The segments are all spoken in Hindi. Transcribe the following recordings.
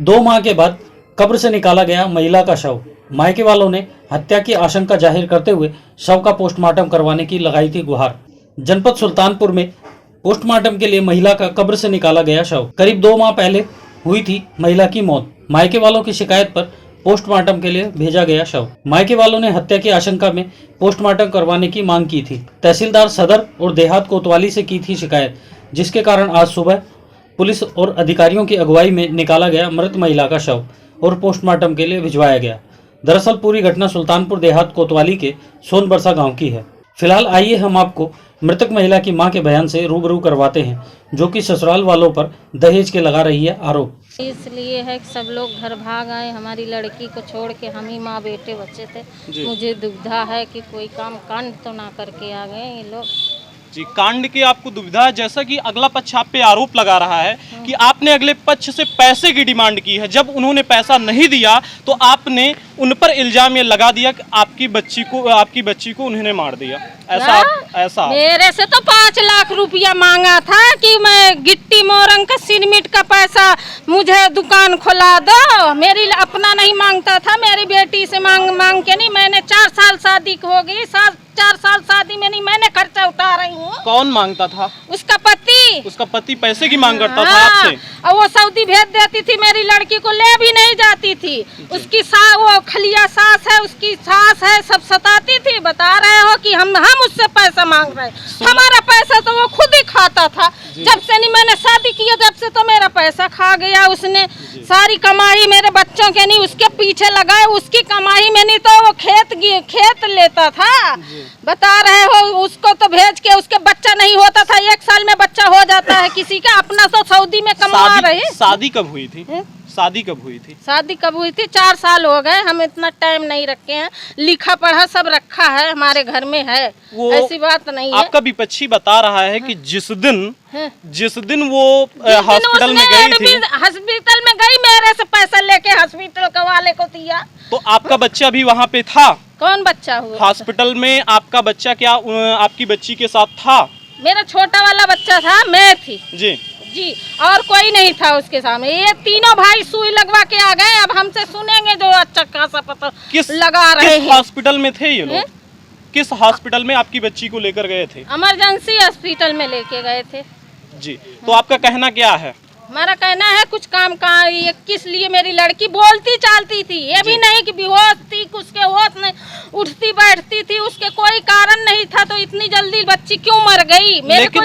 2 माह के बाद कब्र से निकाला गया महिला का शव। मायके वालों ने हत्या की आशंका जाहिर करते हुए शव का पोस्टमार्टम करवाने की लगाई थी गुहार। जनपद सुल्तानपुर में पोस्टमार्टम के लिए महिला का कब्र से निकाला गया शव। करीब 2 माह पहले हुई थी महिला की मौत। मायके वालों की शिकायत पर पोस्टमार्टम के लिए भेजा गया शव। मायके वालों ने हत्या की आशंका में पोस्टमार्टम करवाने की मांग की थी। तहसीलदार सदर और देहात कोतवाली से की थी शिकायत, जिसके कारण आज सुबह पुलिस और अधिकारियों की अगुवाई में निकाला गया मृत महिला का शव और पोस्टमार्टम के लिए भिजवाया गया। दरअसल पूरी घटना सुल्तानपुर देहात कोतवाली के सोनबरसा गांव की है। फिलहाल आइए हम आपको मृतक महिला की मां के बयान से रूबरू करवाते हैं, जो कि ससुराल वालों पर दहेज के लगा रही है आरोप। इसलिए है कि सब लोग घर भाग आए, हमारी लड़की को छोड़ के हम ही माँ बेटे बच्चे थे। मुझे दुविधा है कि कोई काम कांड तो ना करके आ गए ये लोग। जी, कांड की आपको दुविधा है, जैसा कि अगला पक्ष आप पे आरोप लगा रहा है कि आपने अगले पक्ष से पैसे की डिमांड की है। जब उन्होंने पैसा नहीं दिया तो आपने उन पर इल्जाम ये लगा दिया कि आपकी बच्ची को उन्होंने मार दिया। ऐसा मेरे से तो 5 लाख रुपया मांगा था कि मैं गिट्टी मोरंग का सीमेंट का पैसा मुझे दुकान खुला दो। मेरी अपना नहीं मांगता था, मेरी बेटी से मांग के नहीं। मैंने 4 साल शादी हो गई, 4 साल शादी में नहीं, मैंने खर्चा उठा रही हूँ। कौन मांगता था? उसका पति। उसका पति पैसे की मांग करता था आपसे? और वो सऊदी भेज देती थी, मेरी लड़की को ले भी नहीं जाती थी। उसकी वो खलिया सास है, उसकी सास है, सब सताती थी। बता रहे हो कि हम उससे पैसा मांग रहे हैं। हमारा पैसा तो वो खुद ही खाता था। जब से नहीं मैंने शादी किया, जब से तो मेरा पैसा खा गया उसने। सारी कमाई मेरे बच्चों के नहीं उसके पीछे लगाए, उसकी कमाई में नहीं तो वो खेत लेता था। बता रहे हो, उसको तो भेज के उसके बच्चा नहीं होता था। 1 साल में बच्चा हो जाता है किसी का। अपना तो सऊदी में कमा रही। शादी कब हुई थी? शादी कब हुई थी? 4 साल हो गए। हम इतना टाइम नहीं रखे हैं, लिखा पढ़ा सब रखा है, हमारे घर में है। ऐसी बात नहीं है। आपका विपक्षी बता रहा है कि जिस दिन वो हॉस्पिटल में गई थी, हॉस्पिटल में गई, मेरे से पैसा लेके हॉस्पिटल के वाले को दिया। तो आपका बच्चा भी वहाँ पे था? कौन बच्चा हुआ? हॉस्पिटल में आपका बच्चा क्या आपकी बच्ची के साथ था? मेरा छोटा वाला बच्चा था, मैं थी जी, और कोई नहीं था उसके सामने। ये तीनों भाई सुई लगवा के आ गए। अब हमसे सुनेंगे जो अच्छा खासा पता लगा रहे हैं। किस हॉस्पिटल में थे ये लोग? किस हॉस्पिटल में आपकी बच्ची को लेकर गए थे? इमरजेंसी हॉस्पिटल में लेके गए थे। जी, तो आपका कहना क्या है? हमारा कहना है कुछ काम का ये किस लिए मेरी लड़की बोलती चालती थी, ये भी नहीं कि बेहोश थी, उसके होश नहीं, उठती बैठती थी, उसके कोई कारण नहीं था। तो इतनी जल्दी बच्ची क्यों मर गई? मेरे को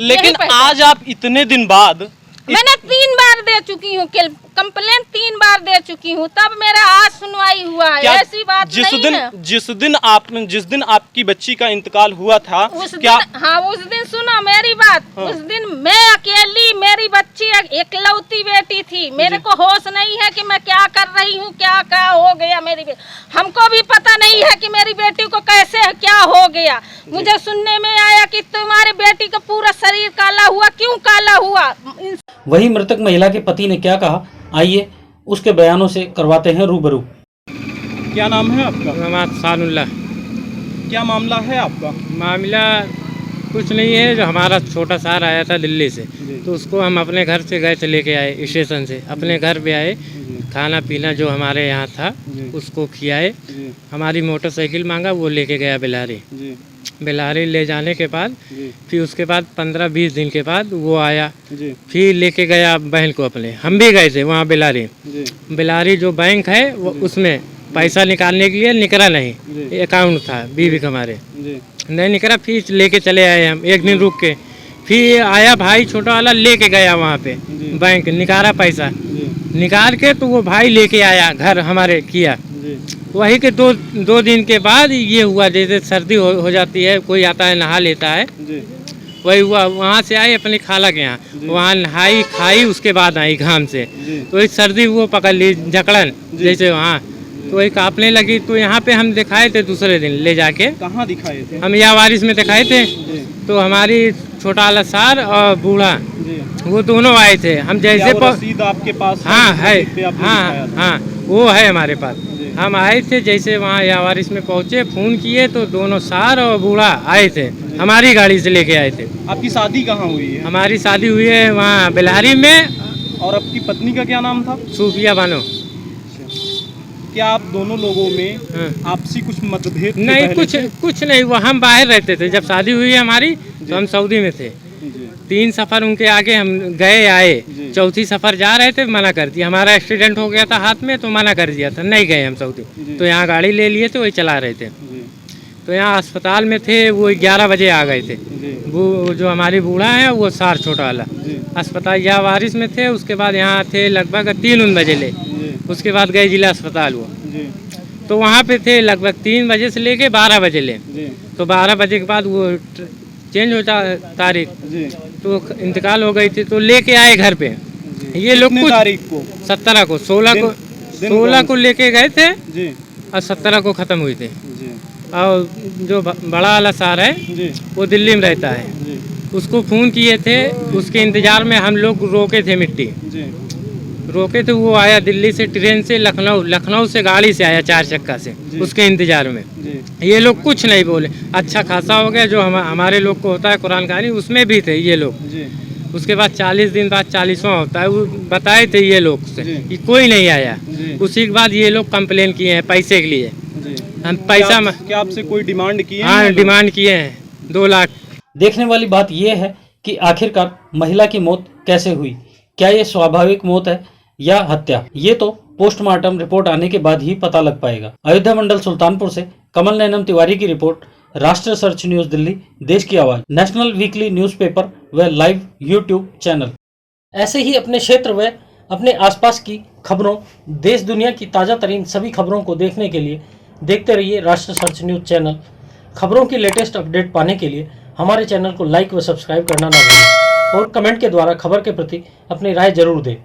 लेकिन आज आप इतने दिन बाद मैंने 3 बार दे चुकी हूँ कंप्लेंट, 3 बार दे चुकी हूँ, तब मेरा आज सुनवाई हुआ है। ऐसी बात नहीं है। जिस दिन आपकी बच्ची का इंतकाल हुआ था उस दिन सुनो मेरी बात। उस दिन मैं अकेली, मेरी बच्ची एकलौती बेटी थी। मेरे को होश नहीं है कि मैं क्या कर रही हूँ, क्या हो गया मेरी बेटी। हमको भी पता नहीं है कि मेरी बेटी को कैसे क्या हो गया। मुझे सुनने में आया कि तुम्हारी बेटी का पूरा शरीर काला हुआ। क्यों काला हुआ? वही मृतक महिला के पति ने क्या कहा, आइए उसके बयानों से करवाते हैं रूबरू। क्या नाम है आपका? मोहम्मद सानुल्लाह। क्या मामला है आपका? मामला कुछ नहीं है, जो हमारा छोटा सार आया था दिल्ली से, तो उसको हम अपने घर से गए थे लेके आए, स्टेशन से अपने घर पे आए। खाना पीना जो हमारे यहाँ था उसको खिलाए। हमारी मोटरसाइकिल मांगा, वो लेके गया बेलारी ले जाने के बाद फिर उसके बाद 15-20 दिन के बाद वो आया, फिर लेके गया बहन को अपने। हम भी गए थे वहाँ बेलारी जो बैंक है वो उसमें पैसा निकालने के लिए निकला नहीं, अकाउंट था बीवी का हमारे, नहीं निकला। फिर लेके चले आए हम, 1 दिन रुक के। फिर आया भाई छोटा वाला लेके गया वहाँ पे बैंक, निकाला पैसा, निकाल के तो वो भाई लेके आया घर हमारे किया। वही के 2 दिन के बाद ये हुआ, जैसे सर्दी हो जाती है, कोई आता है नहा लेता है, वही हुआ। वहाँ से आई अपनी खाला के यहाँ, वहाँ नहाई खाई, उसके बाद आई घाम से, तो वही सर्दी वो पकड़ ली जकड़न जैसे वहाँ, तो वही कांपने लगी। तो यहाँ पे हम दिखाए थे दूसरे दिन ले जाके। कहाँ दिखाए थे? हम या वारिस में दिखाए थे। तो हमारी छोटा वाला सार और बूढ़ा वो दोनों आए थे। हम जैसे आपके पास? हाँ है, हाँ वो है हमारे पास। हम आए थे, जैसे वहाँ यावारिस में पहुँचे, फ़ोन किए तो दोनों सार और बूढ़ा आए थे, हमारी गाड़ी से लेके आए थे। आपकी शादी कहाँ हुई है? हमारी शादी हुई है वहाँ बेलारी में, और आपकी पत्नी का क्या नाम था? सूफिया बानो। क्या आप दोनों लोगों में हाँ। आपसी कुछ मतभेद थे नहीं, पहले कुछ नहीं, वो हम बाहर रहते थे। जब शादी हुई हमारी तो हम सऊदी में थे। जी 3 सफ़र उनके आगे हम गए आए, जी। चौथी सफ़र जा रहे थे, मना कर दिया। हमारा एक्सीडेंट हो गया था हाथ में, तो मना कर दिया था, नहीं गए हम सऊदी। जी। तो यहाँ गाड़ी ले लिए थे, वही चला रहे थे। जी तो यहाँ अस्पताल में थे, वो 11 बजे आ गए थे। जी वो जो हमारी बूढ़ा है वो सार छोटा वाला जी अस्पताल या वारिस में थे। उसके बाद यहाँ थे लगभग 3 बजे ले, जी उसके बाद गए जिला अस्पताल वो। जी तो वहाँ पे थे लगभग 3 बजे से लेके 12 बजे ले। जी तो 12 बजे के बाद वो चेंज हो जा तारीख, जी तो इंतकाल हो गई थी। तो लेके आए घर पे जी। ये लोग कितने कुछ तारीख को? 17 को 16 को दिन 16 को लेके गए थे जी और 17 को ख़त्म हुई थी। जी और जो बड़ा वाला सार है जी वो दिल्ली में रहता है, जी उसको फ़ोन किए थे। उसके इंतज़ार में हम लोग रोके थे, मिट्टी जी रोके थे। वो आया दिल्ली से ट्रेन से, लखनऊ से गाड़ी से आया 4 चक्का से, जी। उसके इंतज़ार में। जी ये लोग कुछ नहीं बोले, अच्छा खासा हो गया। जो हमारे लोग को होता है कुरान कहानी, उसमें भी थे ये लोग। जी उसके बाद 40 दिन बाद 40वां होता है, वो बताए थे ये लोग से जी। कि कोई नहीं आया। जी उसी के बाद ये लोग कंप्लेन किए हैं पैसे के लिए। जी हम पैसा क्या आपसे कोई डिमांड की है? हाँ, डिमांड किए हैं 2 लाख। देखने वाली बात यह है कि आखिरकार महिला की मौत कैसे हुई, क्या ये स्वाभाविक मौत है या हत्या, ये तो पोस्टमार्टम रिपोर्ट आने के बाद ही पता लग पाएगा। अयोध्या मंडल सुल्तानपुर से कमल नैनम तिवारी की रिपोर्ट, राष्ट्र सर्च न्यूज दिल्ली, देश की आवाज, नेशनल वीकली न्यूज़पेपर व लाइव यूट्यूब चैनल। ऐसे ही अपने क्षेत्र व अपने आसपास की खबरों, देश दुनिया की ताज़ा तरीन सभी खबरों को देखने के लिए देखते रहिए राष्ट्र सर्च न्यूज चैनल। खबरों की लेटेस्ट अपडेट पाने के लिए हमारे चैनल को लाइक व सब्सक्राइब करना ना भूलें और कमेंट के द्वारा खबर के प्रति अपनी राय जरूर दें।